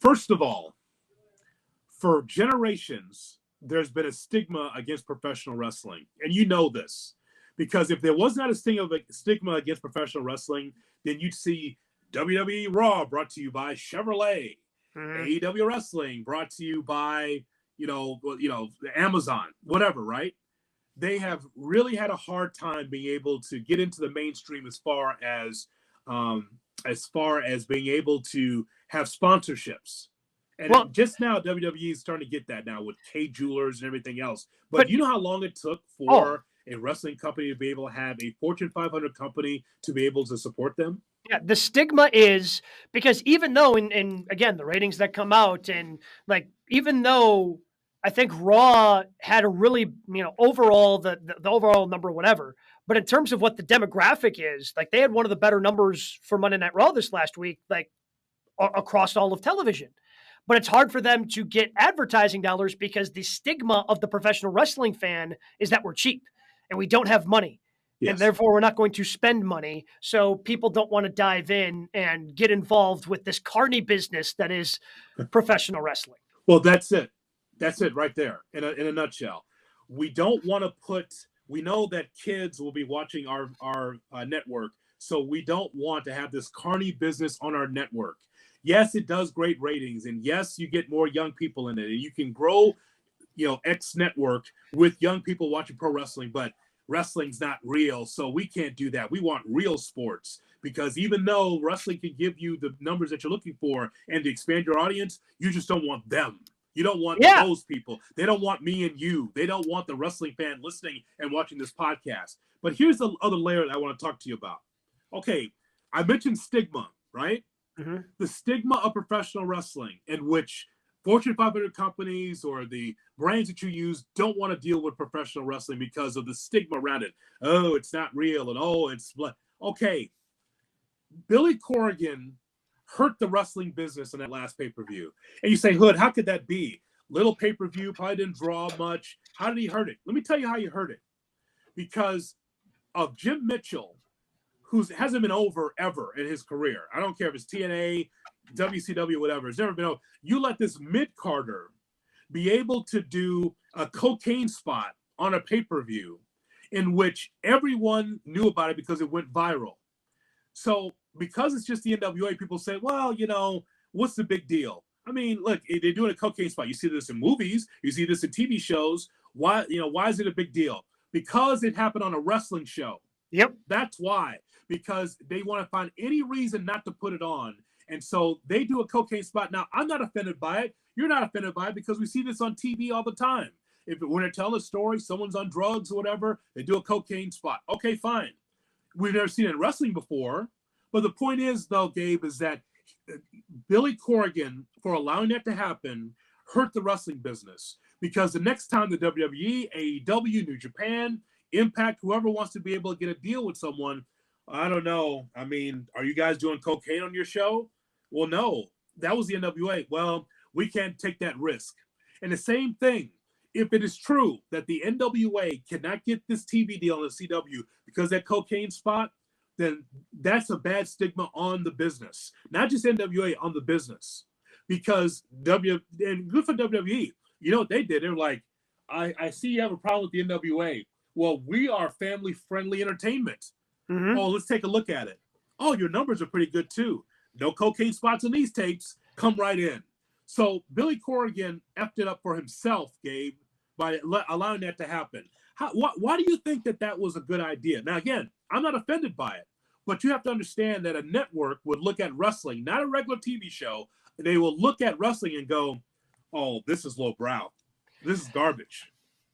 First of all, for generations, there's been a stigma against professional wrestling. And you know this. Because if there was not a stigma against professional wrestling, then you'd see WWE Raw brought to you by Chevrolet, AEW Wrestling brought to you by, Amazon, whatever, right? They have really had a hard time being able to get into the mainstream as far as being able to have sponsorships. And just now, WWE is starting to get that now with K Jewelers and everything else. But you know how long it took for a wrestling company to be able to have a Fortune 500 company to be able to support them? Yeah, the stigma is because even though, and again, the ratings that come out, and like, even though I think Raw had a really, overall, the overall number, whatever, but in terms of what the demographic is, like, they had one of the better numbers for Monday Night Raw this last week, like, across all of television. But it's hard for them to get advertising dollars because the stigma of the professional wrestling fan is that we're cheap and we don't have money. Yes. And therefore, we're not going to spend money. So people don't want to dive in and get involved with this carny business that is professional wrestling. Well, that's it. That's it right there in a nutshell. We don't want to we know that kids will be watching our network. So we don't want to have this carny business on our network. Yes, it does great ratings. And yes, you get more young people in it. And you can grow, X network with young people watching pro wrestling. But wrestling's not real, so we can't do that. We want real sports, because even though wrestling can give you the numbers that you're looking for and to expand your audience, you just don't want them. You don't want those people. They don't want me and you. They don't want the wrestling fan listening and watching this podcast. But here's the other layer that I want to talk to you about. Okay, I mentioned stigma, right? Mm-hmm. The stigma of professional wrestling, in which Fortune 500 companies or the brands that you use don't want to deal with professional wrestling because of the stigma around it. Oh, it's not real. And it's okay. Billy Corrigan hurt the wrestling business in that last pay-per-view. And you say, Hood, how could that be? Little pay-per-view, probably didn't draw much. How did he hurt it? Let me tell you how he hurt it. Because of Jim Mitchell, who hasn't been over ever in his career. I don't care if it's TNA, WCW, whatever. It's never been over. You let this mid-carder be able to do a cocaine spot on a pay-per-view in which everyone knew about it because it went viral. So because it's just the NWA, people say, well, what's the big deal? I mean, look, they're doing a cocaine spot. You see this in movies. You see this in TV shows. Why is it a big deal? Because it happened on a wrestling show. Yep. That's why. Because they want to find any reason not to put it on. And so they do a cocaine spot. Now, I'm not offended by it. You're not offended by it, because we see this on TV all the time. When they're telling a story, someone's on drugs or whatever, they do a cocaine spot. Okay, fine. We've never seen it in wrestling before. But the point is, though, Gabe, is that Billy Corrigan, for allowing that to happen, hurt the wrestling business. Because the next time the WWE, AEW, New Japan, Impact, whoever wants to be able to get a deal with someone, I don't know. I mean, are you guys doing cocaine on your show? Well, no. That was the NWA. Well, we can't take that risk. And the same thing, if it is true that the NWA cannot get this TV deal on the CW because that cocaine spot, then that's a bad stigma on the business. Not just NWA, on the business. Because and good for WWE. You know what they did? They were like, I see you have a problem with the NWA. Well, we are family-friendly entertainment. Mm-hmm. Oh, let's take a look at it. Oh, your numbers are pretty good too. No cocaine spots on these tapes. Come right in. So Billy Corrigan effed it up for himself, Gabe, by allowing that to happen. Why do you think that was a good idea? Now, again, I'm not offended by it, but you have to understand that a network would look at wrestling, not a regular TV show. They will look at wrestling and go, oh, this is lowbrow. This is garbage.